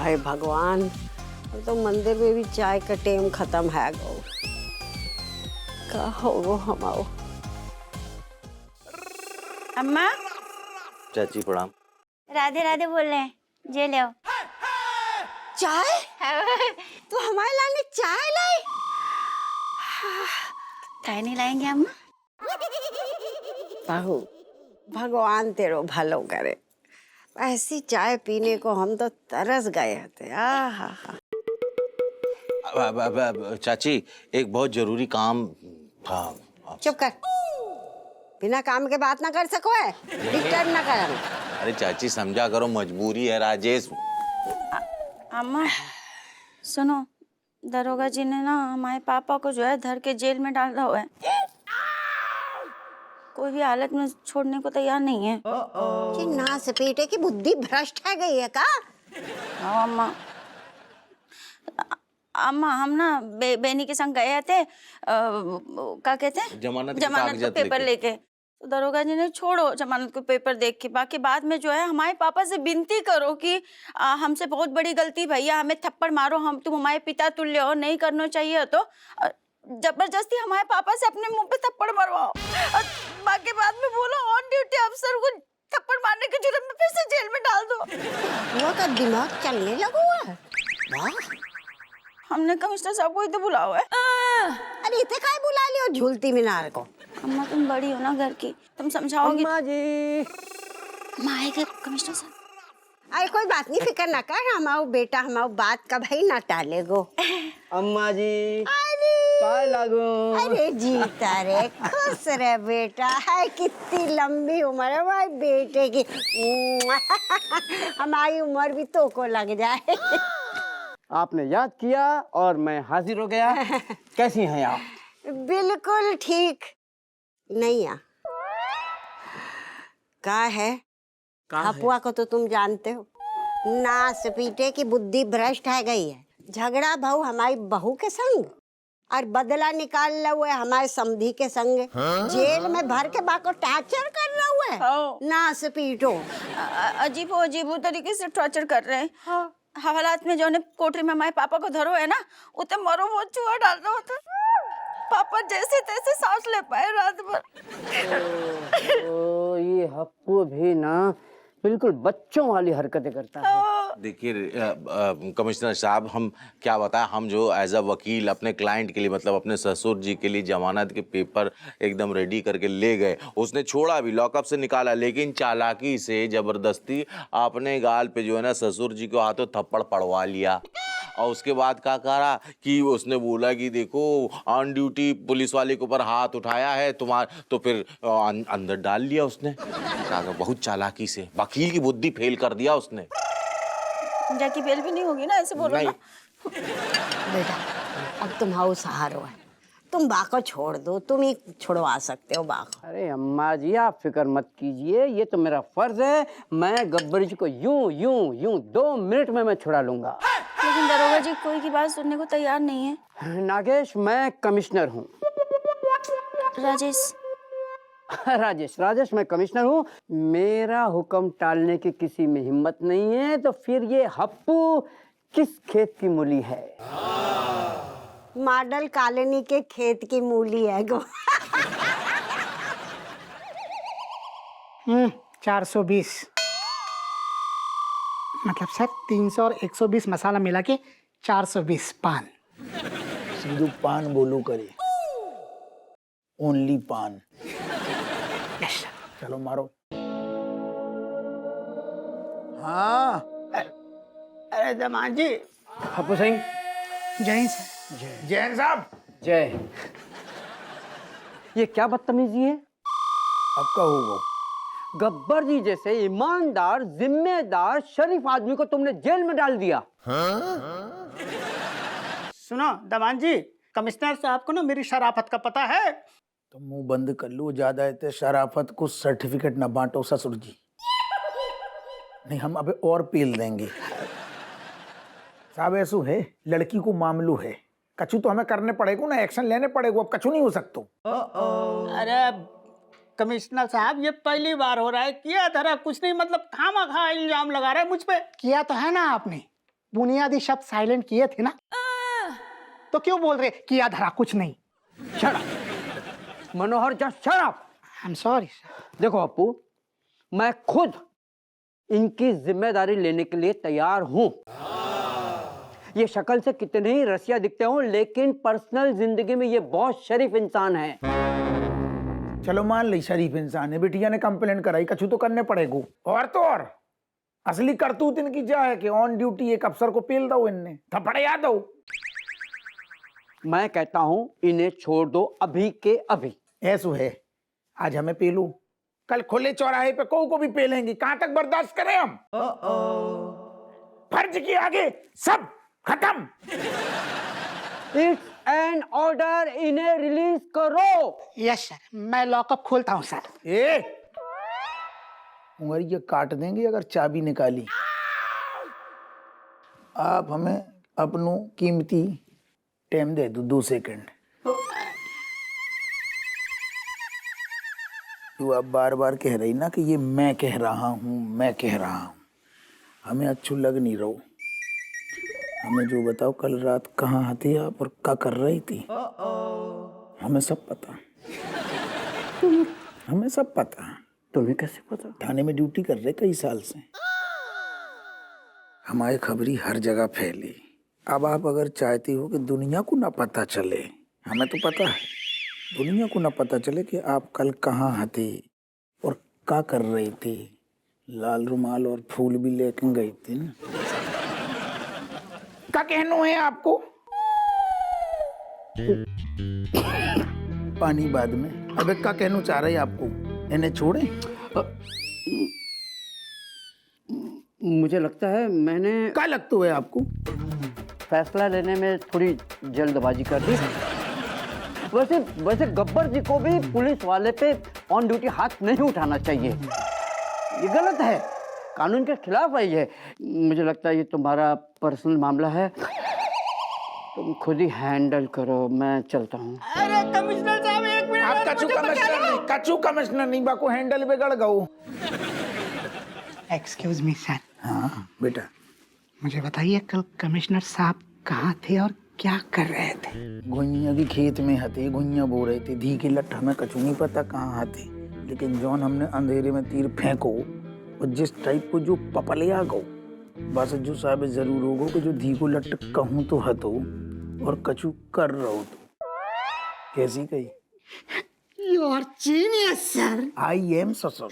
हाय भगवान, तो मंदिर में भी चाय का टाइम खत्म है गो। का होगो हमाओ। अम्मा चाची प्रणाम। राधे राधे बोल रहे हैं, जे ले आओ। चाय? तो हमारे लाने चाय लाई? चाय नहीं लाएंगे अम्मा? बहू, भगवान तेरो भलो करे। ऐसी चाय पीने को हम तो तरस गए थे। चाची एक बहुत जरूरी काम था। चुप कर, बिना काम के बात ना कर सको है, डिस्टर्ब ना कर। अरे चाची समझा करो, मजबूरी है राजेश। अम्मा सुनो, दरोगा जी ने ना हमारे पापा को जो है धर के जेल में डाला हुआ है। कोई भी हालत में छोड़ने को तैयार नहीं है। कि ना सपेटे की बुद्धि भ्रष्ट है गई है का? हाँ अम्मा। अम्मा हम ना बेनी के संग गए थे, क्या कहते हैं, जमानत का पेपर लेके। तो दरोगा जी ने छोड़ो जमानत को पेपर देख के, बाकी बाद में जो है हमारे पापा से विनती करो कि हमसे बहुत बड़ी गलती भैया, हमें थप्पड़ मारो, हम तुम हमारे पिता तुल्य हो, नहीं करना चाहिए तो जबरदस्ती हमारे पापा से अपने मुंह पे थप्पड़ मरवाओ। और बाकी बाद में बोलो ऑन ड्यूटी अफसर को थप्पड़ मारने के जुर्म में फिर से जेल में डाल दो। वो का दिमाग चलने लगा हुआ है। वाह, हमने कमिश्नर साहब को ही तो बुलाया हुआ है। अरे इतने काय बुला लियो झूलती मीनार को? अम्मा तुम बड़ी हो ना घर की, तुम समझाओगी। अम्मा जी, माँ आएगा कमिश्नर साहब। अरे कोई बात नहीं, फिक्र ना कर, हमारा बेटा हमारा बात का भाई ना टाले गो। अम्मा जी अरे पाए लागो। अरे जीता रे, खुश रे बेटा। है कितनी लंबी उम्र है भाई बेटे की। हमारी उम्र भी तो को लग जाए। आपने याद किया और मैं हाजिर हो गया। कैसी हैं आप? बिल्कुल ठीक। नहीं आ का है हपुआ को तो तुम जानते हो, नास पीटे की बुद्धि भ्रष्ट है गई है। झगड़ा भाऊ हमारी बहू के संग और बदला निकाल रहा हुआ है हमारे समधी के संग। जेल में भर के बाको टॉर्चर कर रहा हुआ है। नास पीटो अजीबो तरीके से टॉर्चर कर रहे हैं। हालात में जो ने कोठरी में हमारे पापा को धरो है ना, उते मरो वो चूहा डालना होता। पापा जैसे तैसे सांस ले पाए रात भर। ओ, ये हप्पू भी ना बिल्कुल बच्चों वाली हरकतें करता है। देखिए कमिश्नर साहब, हम क्या बताएं, हम जो एज अ वकील अपने क्लाइंट के लिए, मतलब अपने ससुर जी के लिए जमानत के पेपर एकदम रेडी करके ले गए। उसने छोड़ा भी, लॉकअप से निकाला, लेकिन चालाकी से जबरदस्ती अपने गाल पे जो है ना ससुर जी को हाथों थप्पड़ पड़वा लिया। और उसके बाद क्या करा कि उसने बोला कि देखो ऑन ड्यूटी पुलिस वाले के ऊपर हाथ उठाया है तुम्हारा, तो फिर अंदर डाल लिया उसने। बहुत चालाकी से वकील की बुद्धि फेल कर दिया उसने। जाकी बेल भी नहीं होगी ना, ऐसे बोलो ना। बेटा, अब तुम्हारा सहारा है, तुम बाको छोड़ दो, तुम ही छुड़वा सकते हो बाको। अरे अम्मा जी आप फिक्र मत कीजिए, ये तो मेरा फर्ज है। मैं गब्बर जी को यूं 2 मिनट में मैं छुड़ा लूंगा। लेकिन दरोगा जी कोई की बात सुनने को तैयार नहीं है। नागेश, मैं कमिश्नर हूँ। राजेश मैं कमिश्नर हूँ। मेरा हुक्म टालने की किसी में हिम्मत नहीं है। तो फिर ये हप्पू किस खेत की मूली है? मॉडल कॉलोनी के खेत की मूली है गो। 420 मतलब सर 300 और 120 मसाला मिला के 420 पान। सीधू पान बोलो करे, ओनली पान। चलो मारो। हाँ अरे दमान जी। हप्पू सिंह। जय हिंद सर। जैन साहब। जय। ये क्या बदतमीजी है? अब का होगा? गब्बर जी जैसे ईमानदार, जिम्मेदार, शरीफ आदमी को तुमने जेल में डाल दिया। सुनो दमान जी, कमिश्नर साहब को ना मेरी शराफत का पता है। तो मुंह बंद कर लो, ज्यादा है शराफत को सर्टिफिकेट न बांटो ससुर जी, नहीं हम अबे और पील देंगे। साहब ऐसो है, लड़की को मामलो है, कछु तो हमें करने पड़ेगा ना, एक्शन लेने पड़ेगा, अब कछु नहीं हो सकता। अरे कमिश्नर साहब ये पहली बार हो रहा है, किया धरा कुछ नहीं, मतलब खामा खा इल्जाम लगा रहे मुझ पे। किया तो है ना आपने, बुनियादी शब्द साइलेंट किए थे ना, तो क्यों बोल रहे किया धरा कुछ नहीं? Shut up Manohar, just shut up. I am sorry. देखो अप्पू, मैं खुद इनकी जिम्मेदारी लेने के लिए तैयार हूं। ये शक्ल से कितने ही रसिया दिखते हो, लेकिन पर्सनल जिंदगी में ये बहुत शरीफ इंसान है। चलो मान ली शरीफ इंसान है, बिटिया ने कंप्लेन कराई, कछु तो करने पड़ेगो। और तो और असली करतूत इनकी क्या है कि ऑन ड्यूटी एक अफसर को पेल दो, इनने थप्पड़ याद दो। मैं कहता हूं इन्हें छोड़ दो अभी के अभी। ऐसो है, आज हमें पेलो, कल खुले चौराहे पे को भी पेलेंगी। कहां तक बर्दाश्त करें हम? फर्ज के आगे सब खत्म। इट्स एन ऑर्डर, इन्हें रिलीज करो। यस सर, मैं लॉकअप खोलता हूँ सर। ए उंगलियां काट देंगे अगर चाबी निकाली। आप हमें अपनों कीमती टाइम दे दो, 2 सेकंड। तो आप बार बार कह रही ना कि ये मैं कह रहा हूँ, मैं कह रहा हूँ, हमें अच्छू लग नहीं रहो। हमें जो बताओ, कल रात कहाँ थी आप और क्या कर रही थी? हमें सब पता, हमें सब पता। तुम्हें कैसे पता? थाने में ड्यूटी कर रहे कई साल से। हमारी खबरी हर जगह फैली। अब आप अगर चाहती हो कि दुनिया को ना पता चले, हमें तो पता है, दुनिया को ना पता चले कि आप कल कहाँ थे और क्या कर रही थी। लाल रुमाल और फूल भी लेके गई थी ना। क्या कहना है आपको? पानी बाद में। अबे क्या कहना चाह रही है आपको? इन्हें छोड़े? मुझे लगता है मैंने क्या लगता है आपको? फैसला लेने में थोड़ी जल्दबाजी कर दी। वैसे गब्बर जी को भी पुलिस वाले पे ऑन ड्यूटी हाथ नहीं उठाना चाहिए, ये गलत है, कानून के खिलाफ है ये। मुझे लगता है ये तुम्हारा पर्सनल मामला है, तुम खुद ही हैंडल करो, मैं चलता हूँ। अरे कमिश्नर साहब, एक मिनट, आप कचू कमिश्नर नहीं बाको हैंडल बिगड़ गओ। Excuse me sir. हाँ बेटा, मुझे बताइए कल कमिश्नर साहब कहाँ थे और क्या कर रहे थे? घुइया की खेत में हथे, घुइया बो रहे थे। धी के लठ हमें कछु नहीं पता कहाँ हथे, लेकिन जौन हमने अंधेरे में तीर फेंको और जिस टाइप को जो पपलिया गो, बस जो साहब जरूर होगो कि जो धी को लठ कहूँ तो हतो और कछु कर रहो तो। कैसी कही? You are genius sir. I am ससुर।